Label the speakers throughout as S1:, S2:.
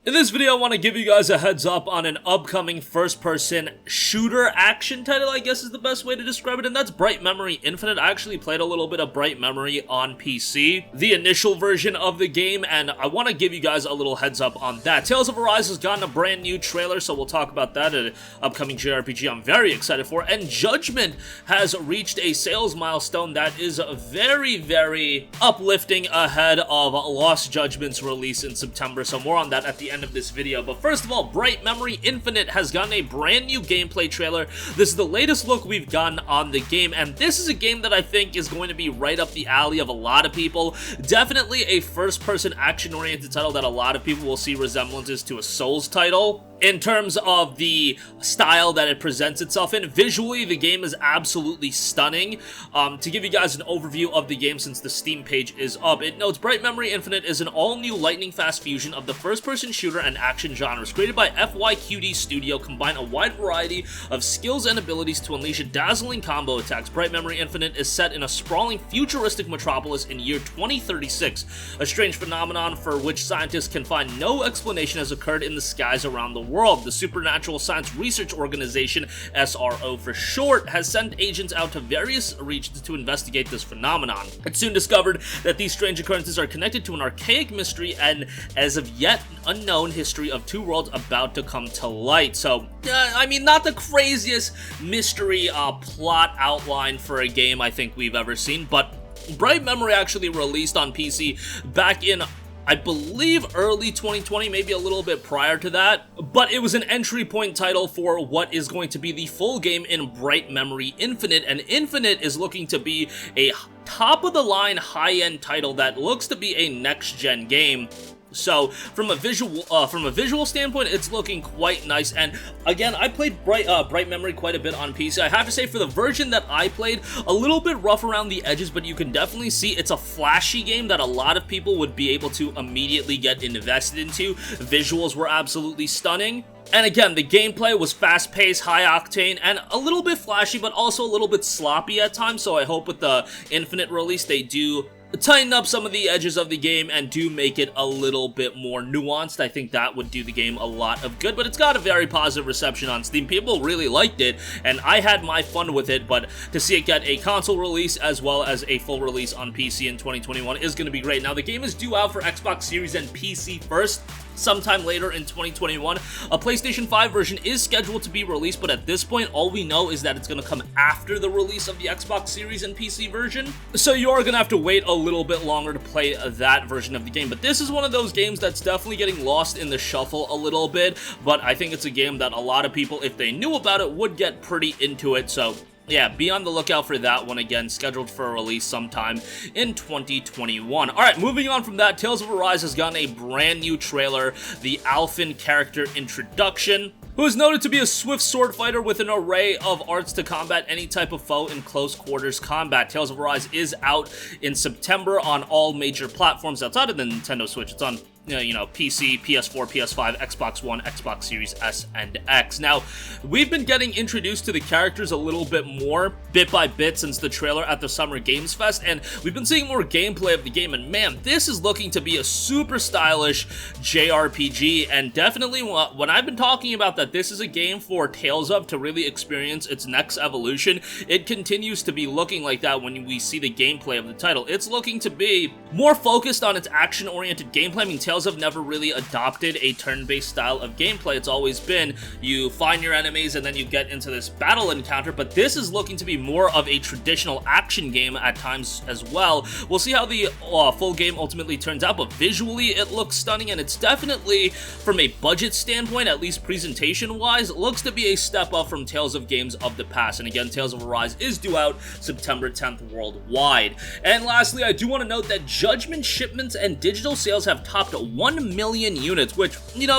S1: In this video, I want to give you guys a heads up on an upcoming first-person shooter action title, I guess is the best way to describe it, and that's Bright Memory Infinite. I actually played a little bit of Bright Memory on PC, the initial version of the game, and I want to give you guys a little heads up on that. Tales of Arise has gotten a brand new trailer, so we'll talk about that at an upcoming JRPG I'm very excited for, and Judgment has reached a sales milestone that is very, very uplifting ahead of Lost Judgment's release in September, so more on that at the end of this video. But first of all, Bright Memory Infinite has gotten a brand new gameplay trailer. This is the latest look we've gotten on the game, and this is a game that I think is going to be right up the alley of a lot of people. Definitely a first-person action-oriented title that a lot of people will see resemblances to a Souls title. In terms of the style that it presents itself in, visually, the game is absolutely stunning. To give you guys an overview of the game since the Steam page is up, it notes Bright Memory Infinite is an all-new lightning-fast fusion of the first-person shooter and action genres. Created by FYQD Studio, combine a wide variety of skills and abilities to unleash dazzling combo attacks. Bright Memory Infinite is set in a sprawling, futuristic metropolis in year 2036. A strange phenomenon for which scientists can find no explanation has occurred in the skies around the world. The Supernatural Science Research Organization, SRO for short, has sent agents out to various regions to investigate this phenomenon. It soon discovered that these strange occurrences are connected to an archaic mystery and, as of yet, unknown history of two worlds about to come to light. So, I mean, not the craziest mystery plot outline for a game I think we've ever seen, but Bright Memory actually released on PC back in, I believe, early 2020, maybe a little bit prior to that, but it was an entry point title for what is going to be the full game in Bright Memory Infinite, and Infinite is looking to be a top-of-the-line, high-end title that looks to be a next-gen game. So, from a visual standpoint, it's looking quite nice, and again, I played Bright Memory quite a bit on PC. I have to say, for the version that I played, a little bit rough around the edges, but you can definitely see it's a flashy game that a lot of people would be able to immediately get invested into. Visuals were absolutely stunning. And again, the gameplay was fast-paced, high-octane, and a little bit flashy, but also a little bit sloppy at times, so I hope with the Infinite release they do tighten up some of the edges of the game and do make it a little bit more nuanced. I think that would do the game a lot of good, but it's got a very positive reception on Steam. People really liked it, and I had my fun with it, but to see it get a console release as well as a full release on PC in 2021 is going to be great. Now, the game is due out for Xbox Series and PC first, sometime later in 2021. A PlayStation 5 version is scheduled to be released, but at this point, all we know is that it's going to come after the release of the Xbox Series and PC version. So you are going to have to wait a little bit longer to play that version of the game. But this is one of those games that's definitely getting lost in the shuffle a little bit, but I think it's a game that a lot of people, if they knew about it, would get pretty into it. So yeah, be on the lookout for that one, again, scheduled for a release sometime in 2021. Alright, moving on from that, Tales of Arise has gotten a brand new trailer, the Alphen character introduction, who is noted to be a swift sword fighter with an array of arts to combat any type of foe in close quarters combat. Tales of Arise is out in September on all major platforms outside of the Nintendo Switch. It's on PC, PS4, PS5, Xbox One, Xbox Series S and X. Now, we've been getting introduced to the characters a little bit more, bit by bit, since the trailer at the Summer Games Fest, and we've been seeing more gameplay of the game, and man, this is looking to be a super stylish JRPG, and definitely, when I've been talking about that this is a game for Tales of to really experience its next evolution, it continues to be looking like that when we see the gameplay of the title. It's looking to be more focused on its action-oriented gameplay. I mean, Tales have never really adopted a turn-based style of gameplay. It's always been you find your enemies and then you get into this battle encounter, but this is looking to be more of a traditional action game at times as well. We'll see how the full game ultimately turns out, but visually it looks stunning, and it's definitely, from a budget standpoint, at least presentation-wise, looks to be a step up from Tales of games of the past. And again, Tales of Arise is due out September 10th worldwide. And lastly, I do want to note that Judgment shipments and digital sales have topped 1 million units, which,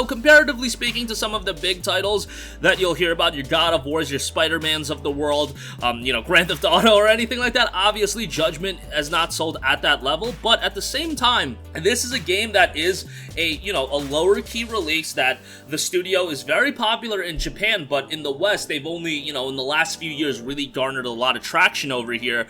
S1: comparatively speaking to some of the big titles that you'll hear about, your God of Wars, your Spider-Mans of the world, Grand Theft Auto or anything like that, obviously Judgment has not sold at that level, but at the same time, this is a game that is a lower key release that the studio is very popular in Japan, but in the West, they've only, in the last few years really garnered a lot of traction over here.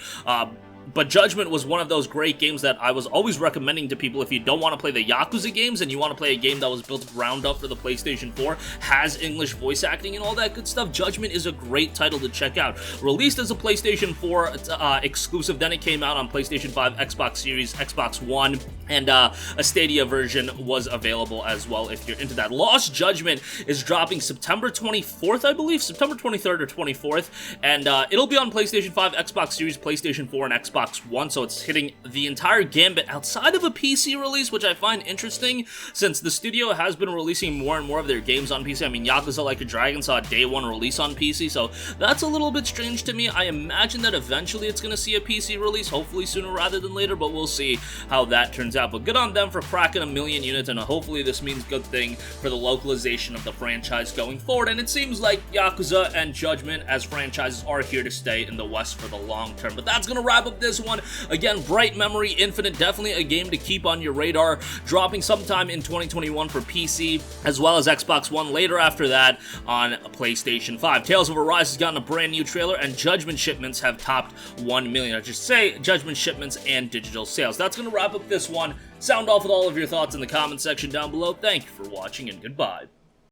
S1: but Judgment was one of those great games that I was always recommending to people. If you don't want to play the Yakuza games and you want to play a game that was built ground up for the PlayStation 4, has English voice acting and all that good stuff, Judgment is a great title to check out. Released as a PlayStation 4 exclusive, then it came out on PlayStation 5, Xbox Series, Xbox One, and a Stadia version was available as well if you're into that. Lost Judgment is dropping September 24th, I believe, September 23rd or 24th, and it'll be on PlayStation 5, Xbox Series, PlayStation 4, and Xbox One, so it's hitting the entire gambit outside of a PC release, which I find interesting, since the studio has been releasing more and more of their games on PC. I mean, Yakuza Like a Dragon saw a day one release on PC, so that's a little bit strange to me. I imagine that eventually it's going to see a PC release, hopefully sooner rather than later, but we'll see how that turns out. But good on them for cracking 1 million units, and hopefully this means good thing for the localization of the franchise going forward. And it seems like Yakuza and Judgment as franchises are here to stay in the West for the long term. But that's going to wrap up this one. Again, Bright Memory Infinite, definitely a game to keep on your radar, dropping sometime in 2021 for PC, as well as Xbox One later after that on PlayStation 5. Tales of Arise has gotten a brand new trailer, and Judgment shipments have topped 1 million. I just say Judgment shipments and digital sales. That's going to wrap up this one. Sound off with all of your thoughts in the comment section down below. Thank you for watching, and goodbye.